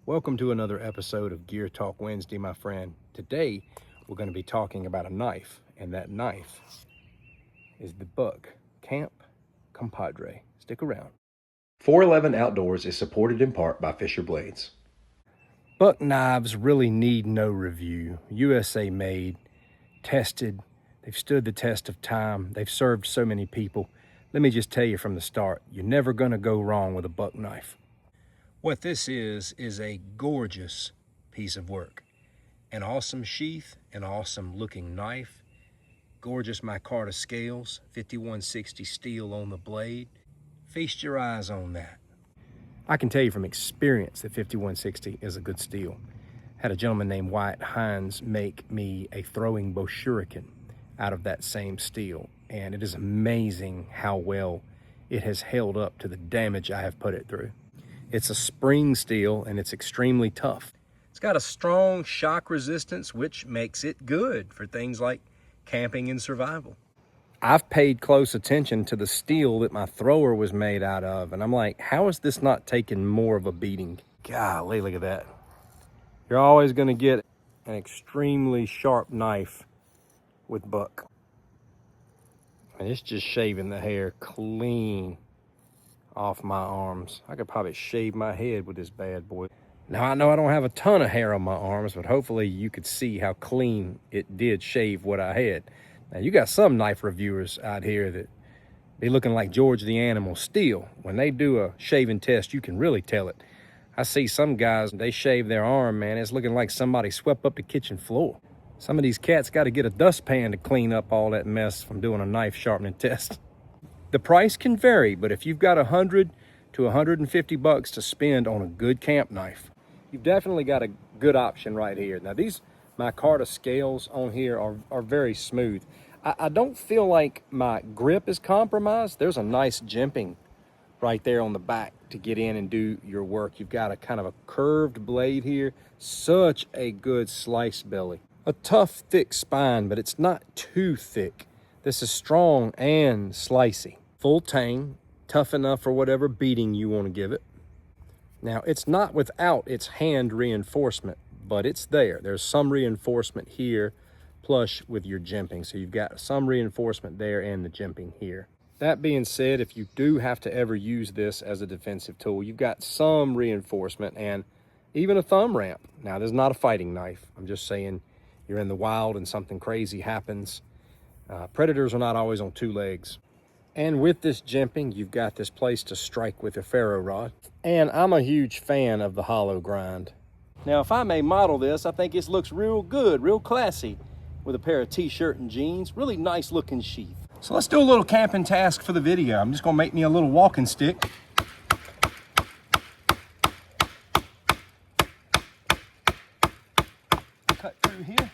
Welcome to another episode of Gear Talk Wednesday, my friend. Today, we're going to be talking about a knife, and that knife is the Buck Camp Compadre. Stick around. 411 Outdoors is supported in part by Fisher Blades. Buck knives really need no review. USA made, tested, they've stood the test of time, they've served so many people. Let me just tell you from the start, you're never going to go wrong with a Buck knife. What this is a gorgeous piece of work. An awesome sheath, an awesome looking knife, gorgeous micarta scales, 5160 steel on the blade. Feast your eyes on that. I can tell you from experience that 5160 is a good steel. Had a gentleman named Wyatt Hines make me a throwing bow shuriken out of that same steel, and it is amazing how well it has held up to the damage I have put it through. It's a spring steel and it's extremely tough. It's got a strong shock resistance, which makes it good for things like camping and survival. I've paid close attention to the steel that my thrower was made out of, and I'm like, how is this not taking more of a beating? Golly, look at that. You're always going to get an extremely sharp knife with Buck. And it's just shaving the hair clean off my arms. I could probably shave my head with this bad boy. Now, I know I don't have a ton of hair on my arms, but hopefully you could see how clean it did shave what I had. Now, you got some knife reviewers out here that be looking like George the Animal Steel. When they do a shaving test, you can really tell it. I see some guys, they shave their arm, man, it's looking like somebody swept up the kitchen floor. Some of these cats got to get a dustpan to clean up all that mess from doing a knife sharpening test. The price can vary, but if you've got $100 to $150 to spend on a good camp knife, you've definitely got a good option right here. Now, these micarta scales on here are very smooth. I don't feel like my grip is compromised. There's a nice jimping right there on the back to get in and do your work. You've got a kind of a curved blade here. Such a good slice belly. A tough, thick spine, but it's not too thick. This is strong and slicey. Full tang, tough enough for whatever beating you want to give it. Now, it's not without its hand reinforcement, but it's there. There's some reinforcement here, plush with your jimping. So you've got some reinforcement there and the jimping here. That being said, if you do have to ever use this as a defensive tool, you've got some reinforcement and even a thumb ramp. Now, this is not a fighting knife. I'm just saying you're in the wild and something crazy happens. Predators are not always on two legs. And with this jimping, you've got this place to strike with a ferro rod. And I'm a huge fan of the hollow grind. Now, if I may model this, I think this looks real good, real classy with a pair of t-shirt and jeans. Really nice looking sheath. So let's do a little camping task for the video. I'm just gonna make me a little walking stick. Cut through here.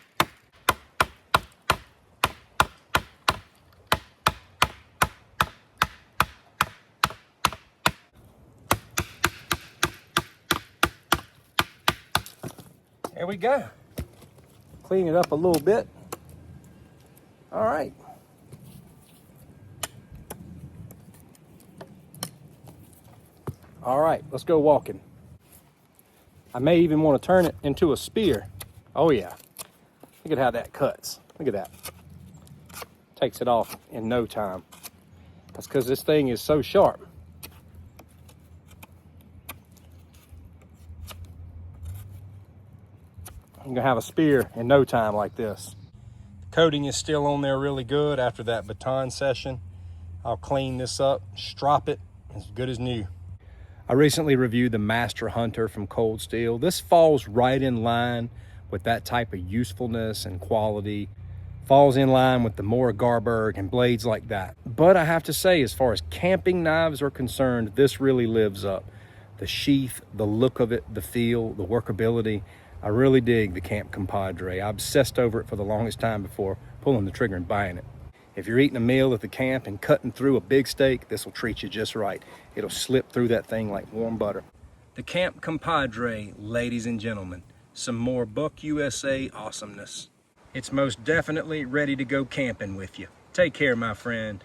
There we go. Clean it up a little bit. All right. All right, let's go walking. I may even want to turn it into a spear. Oh yeah. Look at how that cuts. Look at that. Takes it off in no time. That's because this thing is so sharp. I'm gonna have a spear in no time like this. The coating is still on there really good after that baton session. I'll clean this up, strop it, as good as new. I recently reviewed the Master Hunter from Cold Steel. This falls right in line with that type of usefulness and quality. Falls in line with the Mora Garberg and blades like that. But I have to say, as far as camping knives are concerned, this really lives up. The sheath, the look of it, the feel, the workability. I really dig the Camp Compadre. I obsessed over it for the longest time before pulling the trigger and buying it. If you're eating a meal at the camp and cutting through a big steak, this will treat you just right. It'll slip through that thing like warm butter. The Camp Compadre, ladies and gentlemen. Some more Buck USA awesomeness. It's most definitely ready to go camping with you. Take care, my friend.